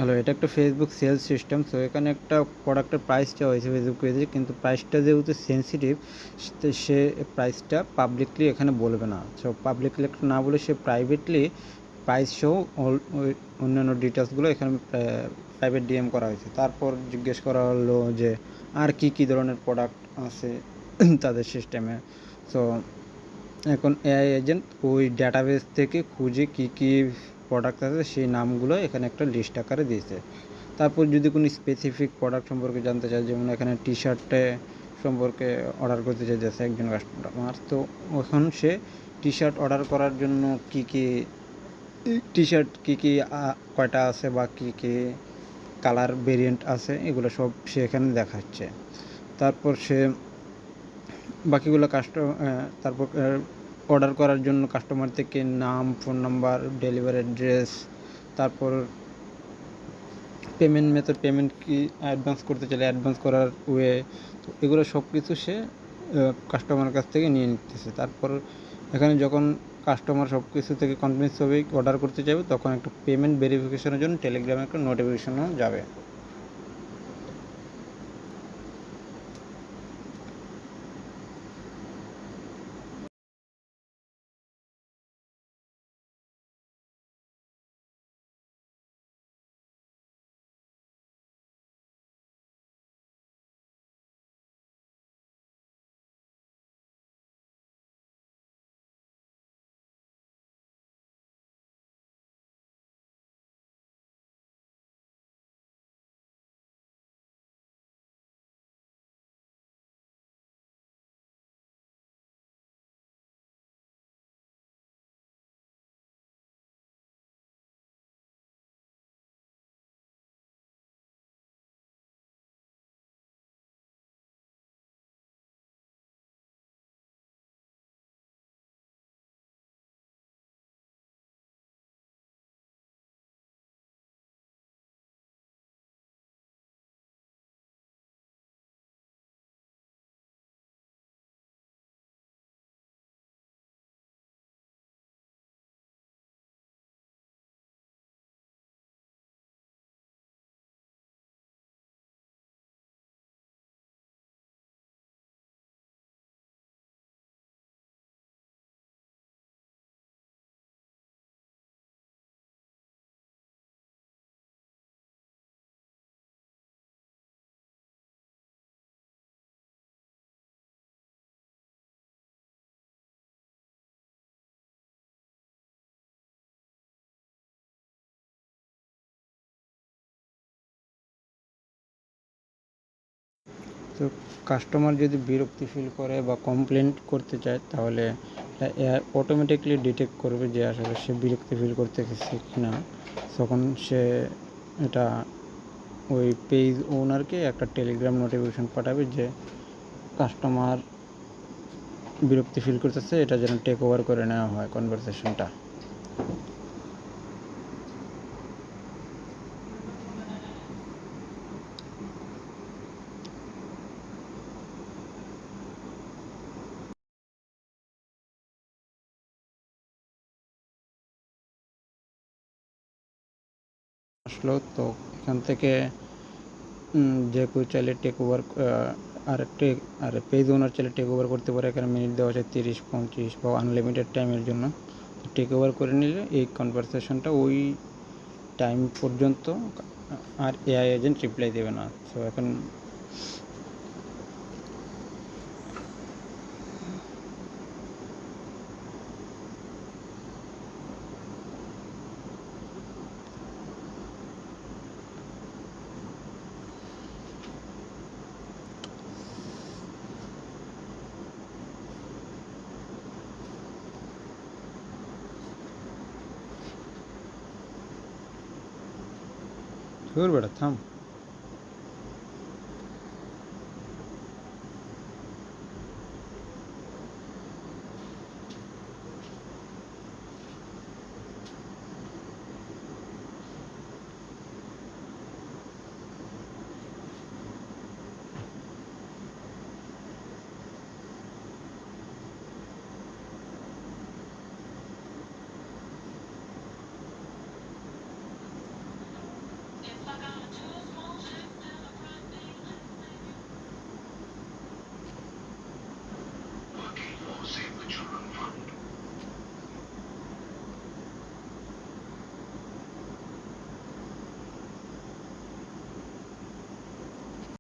Hello, এটা একটা Facebook sales system. So এখানে একটা প্রোডাক্টের প্রাইস চাওয়া হয়েছে ফেসবুক পেজে, কিন্তু প্রাইসটা যেহেতু সেন্সিটিভ, সে প্রাইসটা পাবলিকলি এখানে বলবে না। সো পাবলিকলি না বলে সে প্রাইভেটলি প্রাইস সহ ওই অন্যান্য ডিটেলসগুলো এখানে প্রাইভেট ডিএম করা হয়েছে। তারপর জিজ্ঞেস করা হলো যে আর কি কী ধরনের প্রোডাক্ট আছে তাদের সিস্টেমে। সো এখন এআই এজেন্ট ওই ডাটাবেস থেকে খুঁজে কী কী প্রোডাক্ট আছে সেই নামগুলো এখানে একটা লিস্ট আকারে দিয়েছে। তারপর যদি কোনো স্পেসিফিক প্রোডাক্ট সম্পর্কে জানতে চায়, যেমন এখানে টি শার্টে সম্পর্কে অর্ডার করতে চাইতেছে একজন কাস্টমার, তো এখন সে টি শার্ট অর্ডার করার জন্য কী কী টি শার্ট কী কী কয়টা আছে বা কী কী কালার ভেরিয়েন্ট আছে এগুলো সব সে এখানে দেখাচ্ছে। তারপর সে বাকিগুলো তারপর অর্ডার করার জন্য কাস্টমার থেকে নাম, ফোন নাম্বার, ডেলিভারি অ্যাড্রেস, তারপর পেমেন্ট মেথড, পেমেন্ট কি অ্যাডভান্স করতে চাইলে অ্যাডভান্স করার ওয়ে, তো এগুলো সব কিছু সে কাস্টমারের কাছ থেকে নিয়ে নিতেছে। তারপর এখানে যখন কাস্টমার সব কিছু থেকে কনভিন্স হবে অর্ডার করতে চাইবে, তখন একটা পেমেন্ট ভেরিফিকেশনের জন্য টেলিগ্রামে একটা নোটিফিকেশনও যাবে। তো কাস্টমার যদি বিরক্তি ফিল করে বা কমপ্লেন করতে চায়, তাহলে এআই অটোমেটিকলি ডিটেক্ট করবে যে আসলে সে বিরক্তি ফিল করতেছে কি না। তখন সে এটা ওই পেজ ওনারকে একটা টেলিগ্রাম নোটিফিকেশন পাঠাবে যে কাস্টমার বিরক্তি ফিল করতেছে, এটা যেন টেক ওভার করে নেওয়া হয় কনভারসেশনটা। আসলো তো এখান থেকে যে কেউ চাইলে টেক ওভার আর পেজ ওনার চাইলে টেক ওভার করতে পারে। এখানে মিনিট দেওয়া আছে 30-35 বা আনলিমিটেড টাইমের জন্য। টেক ওভার করে নিলে এই কনভারসেশনটা ওই টাইম পর্যন্ত আর এআই এজেন্ট রিপ্লাই দেবে না। সো এখন বেটা থাম।